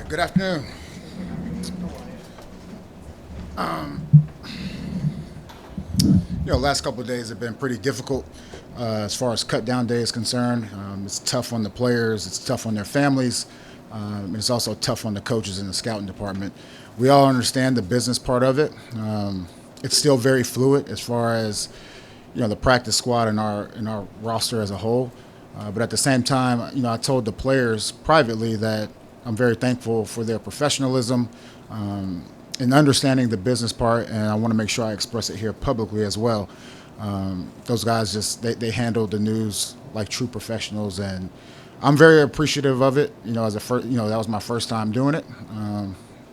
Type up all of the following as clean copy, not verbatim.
Good afternoon. Last couple of days have been pretty difficult as far as cut down day is concerned. It's tough on the players. It's tough on their families. And it's also tough on the coaches in the scouting department. We all understand the business part of it. It's still very fluid as far as the practice squad and our roster as a whole. But at the same time, I told the players privately that I'm very thankful for their professionalism in understanding the business part, and I want to make sure I express it here publicly as well. Those guys they handled the news like true professionals, and I'm very appreciative of it. As a first, that was my first time doing it.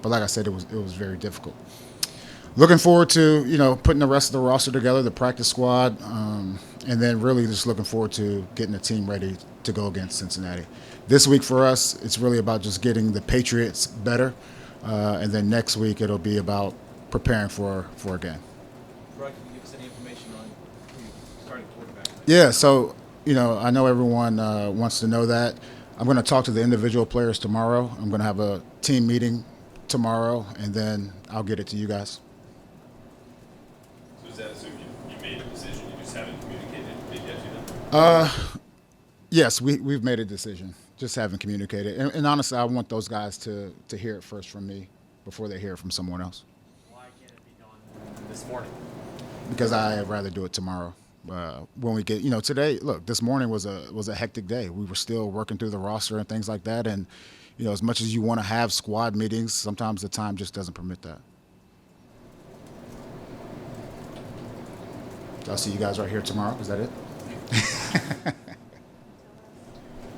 But like I said, it was very difficult. Looking forward to putting the rest of the roster together, the practice squad, and then really just looking forward to getting the team ready to go against Cincinnati. This week for us, it's really about just getting the Patriots better, and then next week it'll be about preparing for a game. Rod, can you give us any information on who you starting quarterback? Yeah, so I know everyone wants to know that. I'm going to talk to the individual players tomorrow. I'm going to have a team meeting tomorrow, and then I'll get it to you guys. So does that assume you made a decision, you just haven't communicated it yet to them? Yes, we've made a decision. Just haven't communicated. And honestly, I want those guys to hear it first from me before they hear it from someone else. Why can't it be done this morning? Because I'd rather do it tomorrow. When we get, today, look, this morning was a hectic day. We were still working through the roster and things like that. And, as much as you want to have squad meetings, sometimes the time just doesn't permit that. I'll see you guys right here tomorrow. Is that it?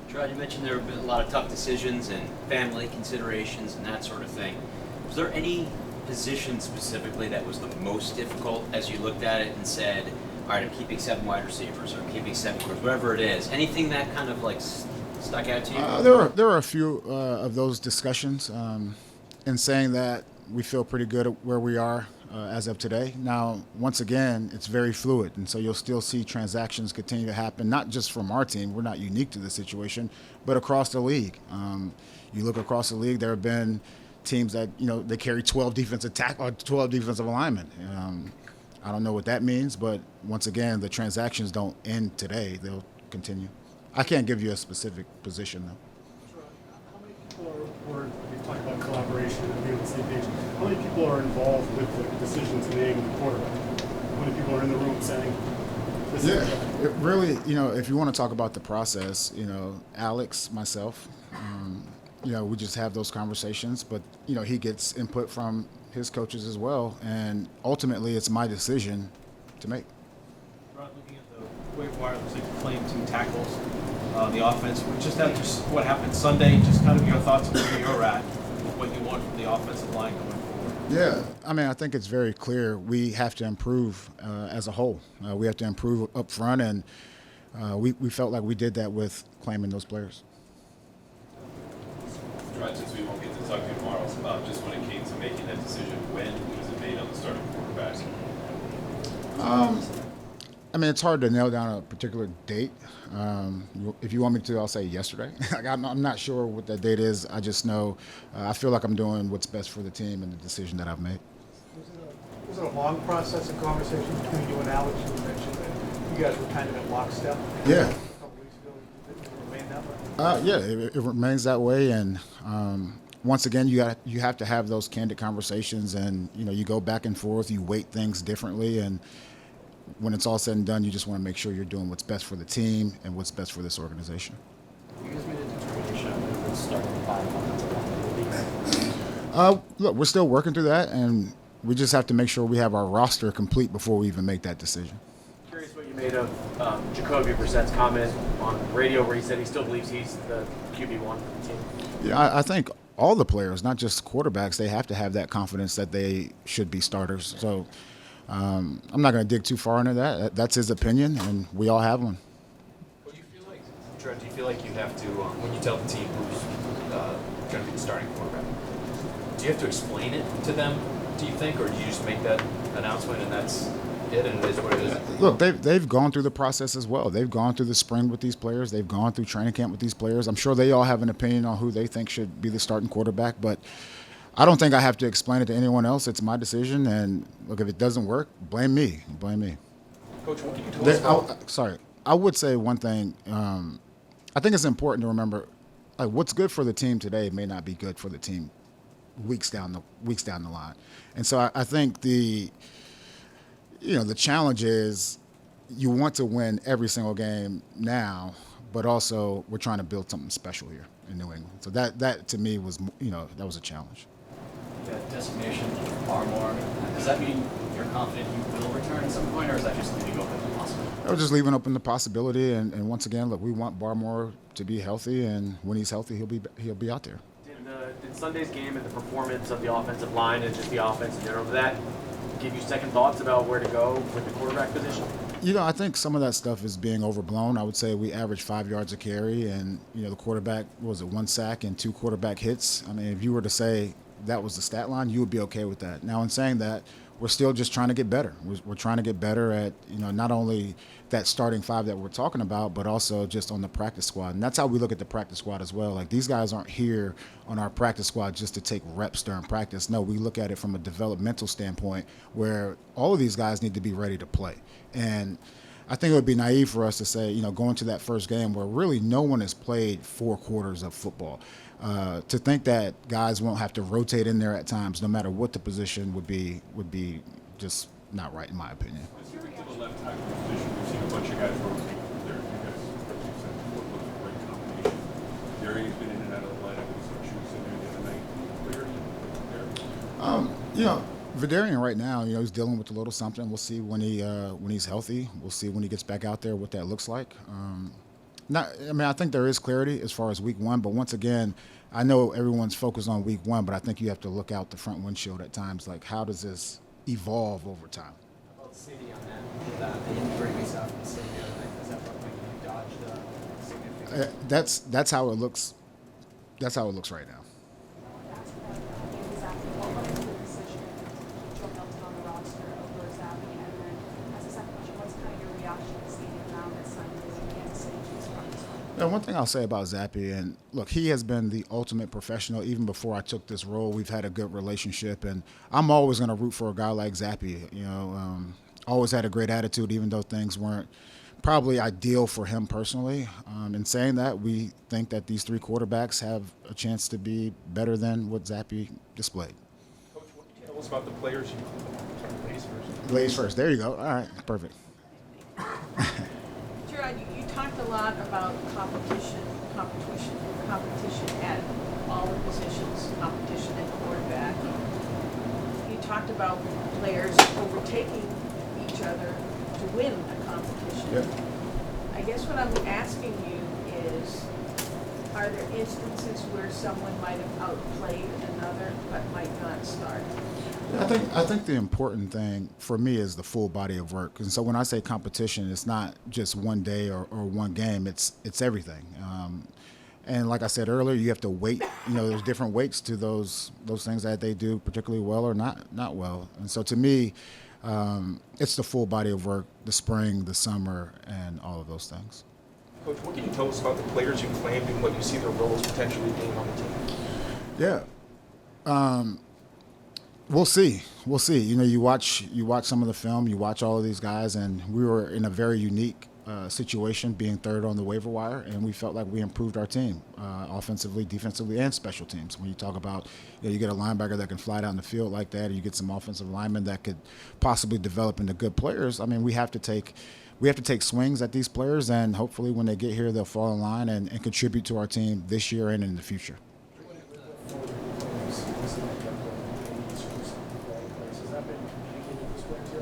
Jerod, you mentioned there have been a lot of tough decisions and family considerations and that sort of thing. Was there any position specifically that was the most difficult as you looked at it and said, all right, I'm keeping 7 wide receivers or I'm keeping 7 quarterbacks, whatever it is? Anything that kind of stuck out to you? There are a few of those discussions in saying that we feel pretty good at where we are as of today. Now, once again, it's very fluid, and so you'll still see transactions continue to happen, not just from our team. We're not unique to the situation, but across the league. You look across the league, there have been teams that, they carry 12 defensive tackle or 12 defensive linemen. I don't know what that means, but once again, the transactions don't end today. They'll continue. I can't give you a specific position, though. How many people are you talk about collaboration and being on the same page? How many people are involved with the decision to name the quarterback? How many people are in the room saying, this is It really, if you want to talk about the process, Alex, myself, we just have those conversations, but, he gets input from his coaches as well, and ultimately it's my decision to make. Rod, looking at the waiver wire, looks like you claimed 2 tackles on the offense. Just after what happened Sunday, just kind of your thoughts on where you're at, what you want from the offensive line going forward. Yeah, I think it's very clear we have to improve as a whole. We have to improve up front, and we felt like we did that with claiming those players. Right, since we won't get to talk to you tomorrow, just when it came to making that decision, when was it made on the starting quarterbacks? It's hard to nail down a particular date. If you want me to, I'll say yesterday. I'm not sure what that date is. I just know I feel like I'm doing what's best for the team and the decision that I've made. Was it a long process of conversation between you and Alex? You mentioned that you guys were kind of at lockstep. Yeah. A couple weeks ago, did it remain that way? Yeah, it remains that way, and once again, you have to have those candid conversations, and you go back and forth, you weight things differently, and when it's all said and done, you just want to make sure you're doing what's best for the team and what's best for this organization. You guys made a determination on who would start the 5 Look, we're still working through that, and we just have to make sure we have our roster complete before we even make that decision. Curious what you made of Jacoby Brissett's comment on radio where he said he still believes he's the QB1 for the team. Yeah, I think all the players, not just quarterbacks, they have to have that confidence that they should be starters. So I'm not going to dig too far into that. That's his opinion, and we all have one. What do you feel like, Jerod, do you feel like you have to, when you tell the team who's going to be the starting quarterback, do you have to explain it to them, do you think, or do you just make that announcement and that's did, and it is what it is. Look, they've gone through the process as well. They've gone through the spring with these players. They've gone through training camp with these players. I'm sure they all have an opinion on who they think should be the starting quarterback, but I don't think I have to explain it to anyone else. It's my decision, and look, if it doesn't work, blame me. Blame me. Coach, what can you tell us about? I would say one thing. I think it's important to remember, like, what's good for the team today may not be good for the team weeks down the line. And so I think the challenge is you want to win every single game now, but also we're trying to build something special here in New England. So that to me was, that was a challenge. That designation of Barmore, does that mean you're confident he will return at some point, or is that just leaving open the possibility? I was just leaving open the possibility, and once again, look, we want Barmore to be healthy, and when he's healthy, he'll be out there. Did Sunday's game and the performance of the offensive line and just the offense in general, did that give you second thoughts about where to go with the quarterback position? I think some of that stuff is being overblown. I would say we averaged 5 yards a carry, and the quarterback was 1 sack and 2 quarterback hits. I mean, if you were to say that was the stat line, you would be okay with that. Now, in saying that, we're still just trying to get better. We're trying to get better at not only that starting 5 that we're talking about, but also just on the practice squad. And that's how we look at the practice squad as well. Like, these guys aren't here on our practice squad just to take reps during practice. No, we look at it from a developmental standpoint where all of these guys need to be ready to play. And I think it would be naive for us to say, going to that first game where really no one has played 4 quarters of football, to think that guys won't have to rotate in there at times, no matter what the position would be just not right, in my opinion. Let's get to the left tackle position. We've seen a bunch of guys rotate there. You guys, like you said, look like a great combination. Darian's been in and out of the lineup. We saw Chooks in there the other night. Where? Vidarian right now, he's dealing with a little something. We'll see when he's healthy. We'll see when he gets back out there what that looks like. I think there is clarity as far as week 1, but once again, I know everyone's focused on week 1, but I think you have to look out the front windshield at times. Like, how does this evolve over time? About City on that, with the injury we saw from City the other night, does that look like you dodged a significant? That's how it looks. That's how it looks right now. What went into the decision to Joe Milton on the roster over Zappy? And then, as a second question, what's kind of your reaction to seeing him now that Sunday in Kansas City Chiefs practice? One thing I'll say about Zappy, and look, he has been the ultimate professional. Even before I took this role, we've had a good relationship, and I'm always going to root for a guy like Zappy. Always had a great attitude, even though things weren't probably ideal for him personally. In saying that, we think that these 3 quarterbacks have a chance to be better than what Zappy displayed. Coach, what can you tell us about the players you ladies first? Ladies first. There you go. All right, perfect. Jerod, you talked a lot about competition at all the positions, competition at quarterback. You talked about players overtaking each other to win a competition. Yep. I guess what I'm asking you is, are there instances where someone might have outplayed another but might not start? I think the important thing for me is the full body of work. And so when I say competition, it's not just one day or one game. It's everything. And like I said earlier, you have to weight. There's different weights to those things that they do particularly well or not well. And so to me, it's the full body of work, the spring, the summer, and all of those things. Coach, what can you tell us about the players you claimed and what you see their roles potentially being on the team? Yeah. We'll see. You watch some of the film, you watch all of these guys, and we were in a very unique situation being third on the waiver wire, and we felt like we improved our team offensively, defensively, and special teams. When you talk about, you get a linebacker that can fly down the field like that, or you get some offensive linemen that could possibly develop into good players. I mean, we have to take swings at these players, and hopefully when they get here, they'll fall in line and contribute to our team this year and in the future.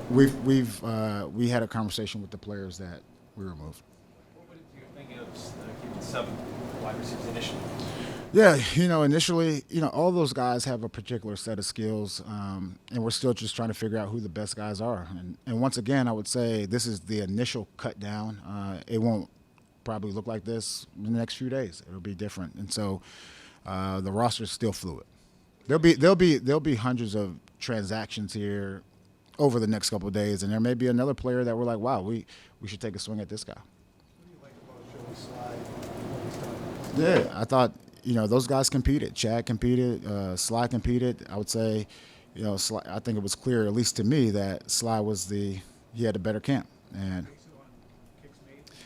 We had a conversation with the players that we removed. What did you think of keeping 7 wide receivers initially? Yeah, initially, all those guys have a particular set of skills, and we're still just trying to figure out who the best guys are. And once again, I would say this is the initial cut down. It won't probably look like this in the next few days. It'll be different, and so the roster is still fluid. There'll be hundreds of transactions here over the next couple of days, and there may be another player that we're like, wow, we should take a swing at this guy. What do you like about Joey Sly? What he's done? Yeah, I thought, those guys competed. Chad competed, Sly competed. I would say, Sly, I think it was clear, at least to me, that Sly he had a better camp. And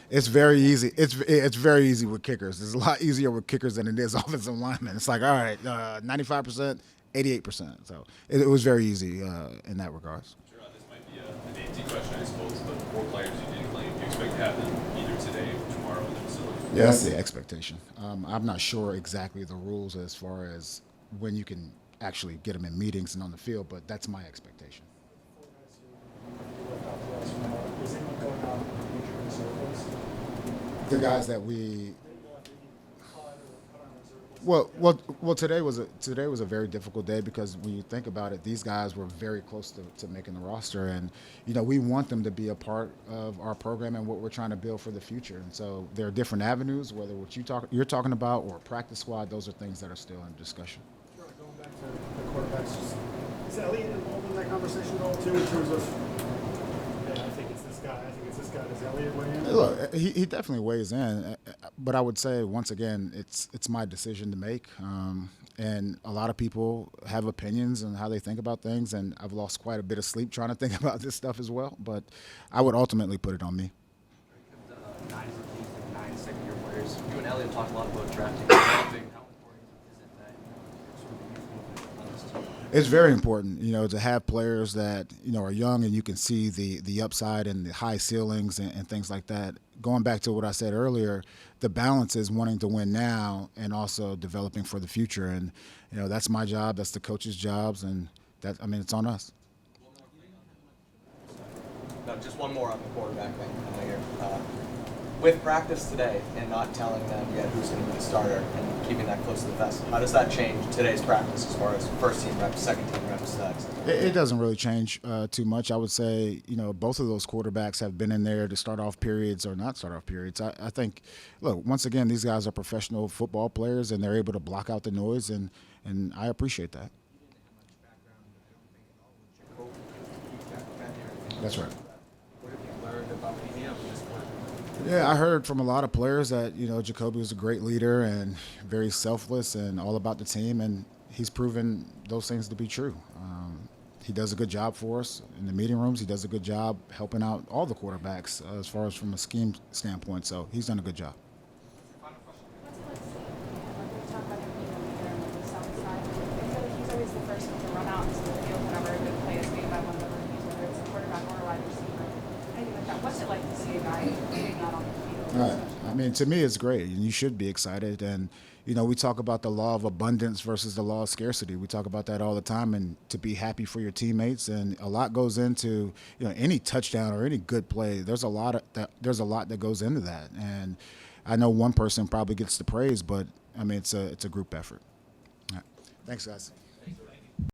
it's very easy. It's very easy with kickers. It's a lot easier with kickers than it is offensive linemen. It's like, all right, 95%, 88%. So it was very easy in that regards. Jerod, this might be an easy question, I suppose, but 4 players you didn't claim, do you expect to have them either today or tomorrow in the facility? Yeah, that's the expectation. I'm not sure exactly the rules as far as when you can actually get them in meetings and on the field, but that's my expectation. Is anyone going out injured reserve list? The guys that we well today was a very difficult day because when you think about it, these guys were very close to making the roster, and we want them to be a part of our program and what we're trying to build for the future. And so there are different avenues, whether what you're talking about or practice squad, those are things that are still in discussion. Sure, going back to the quarterbacks, is Elliott involved in that conversation at all too, in terms of, I think it's this guy, does Elliott weigh in? Look, he definitely weighs in, but I would say once again, it's my decision to make, and a lot of people have opinions on how they think about things, and I've lost quite a bit of sleep trying to think about this stuff as well. But I would ultimately put it on me. 9 rookies and 9 second-year players. You and Elliot talked a lot about drafting. How important is it that sort of youth movement on this team? It's very important, to have players that, are young and you can see the upside and the high ceilings and things like that. Going back to what I said earlier, the balance is wanting to win now and also developing for the future. And, that's my job. That's the coach's jobs. And it's on us. No, just one more on the quarterback thing. With practice today and not telling them yet who's going to be the starter and keeping that close to the vest, how does that change today's practice as far as first team reps, second team reps, stats? It doesn't really change too much. I would say, both of those quarterbacks have been in there to start off periods or not start off periods. I think, look, once again, these guys are professional football players and they're able to block out the noise, and I appreciate that. That's right. What have you learned about him at this point? Yeah, I heard from a lot of players that, Jacoby was a great leader and very selfless and all about the team, and he's proven those things to be true. He does a good job for us in the meeting rooms. He does a good job helping out all the quarterbacks as far as from a scheme standpoint, so he's done a good job. What's it like seeing him? Like we talk about him being a leader and the south side. I feel like he's always the first one to run out into the field whenever a good play is made by one of the rookies, whether it's a quarterback or a wide receiver, anything like that. What's it like to see a guy doing that on the field? Right. To me, it's great, and you should be excited. And, we talk about the law of abundance versus the law of scarcity. We talk about that all the time, and to be happy for your teammates. And a lot goes into, any touchdown or any good play. There's a lot that goes into that. And I know one person probably gets the praise, but, it's a group effort. All right. Thanks, guys.